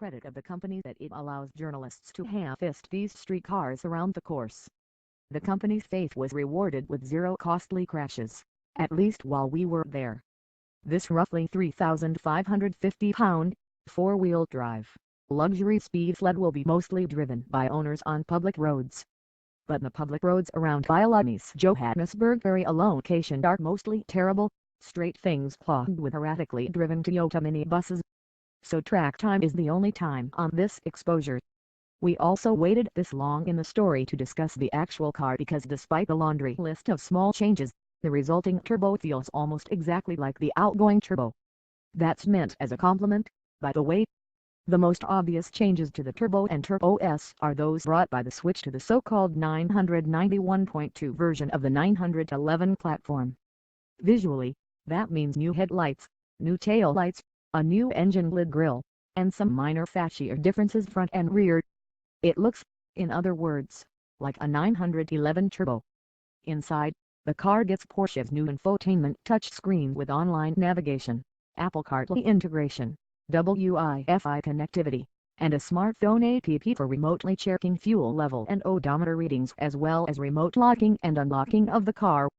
credit of the company that it allows journalists to ham-fist these street cars around the course. The company's faith was rewarded with 0 costly crashes, at least while we were there. This roughly 3,550-pound, four-wheel drive, luxury speed sled will be mostly driven by owners on public roads. But the public roads around Vilnius, Johannesburg area location are mostly terrible, straight things clogged with erratically driven Toyota minibuses. So track time is the only time on this exposure. We also waited this long in the story to discuss the actual car because despite the laundry list of small changes, the resulting turbo feels almost exactly like the outgoing turbo. That's meant as a compliment, by the way. The most obvious changes to the Turbo and Turbo S are those brought by the switch to the so-called 991.2 version of the 911 platform. Visually, that means new headlights, new taillights, a new engine lid grille, and some minor fascia differences front and rear. It looks, in other words, like a 911 Turbo. Inside, the car gets Porsche's new infotainment touchscreen with online navigation, Apple CarPlay integration, Wi-Fi connectivity, and a smartphone app for remotely checking fuel level and odometer readings as well as remote locking and unlocking of the car.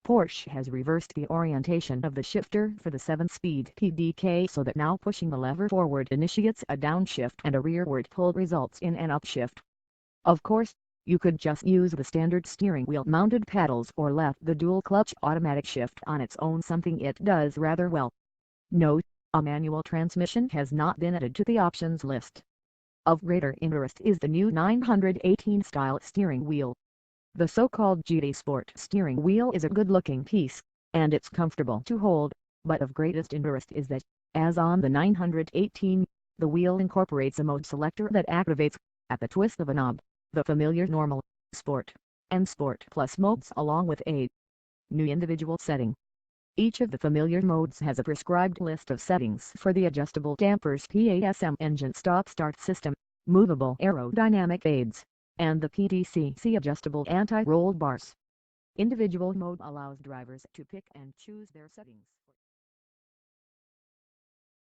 Porsche has reversed the orientation of the shifter for the 7-speed PDK so that now pushing the lever forward initiates a downshift and a rearward pull results in an upshift. Of course, you could just use the standard steering wheel mounted paddles or left the dual clutch automatic shift on its own, something it does rather well. Note, a manual transmission has not been added to the options list. Of greater interest is the new 918 style steering wheel. The so-called GT Sport steering wheel is a good-looking piece, and it's comfortable to hold, but of greatest interest is that, as on the 918, the wheel incorporates a mode selector that activates, at the twist of a knob, the familiar Normal, Sport, and Sport Plus modes along with a new individual setting. Each of the familiar modes has a prescribed list of settings for the adjustable dampers, PASM engine stop-start system, movable aerodynamic aids, and the PDCC adjustable anti-roll bars. Individual mode allows drivers to pick and choose their settings.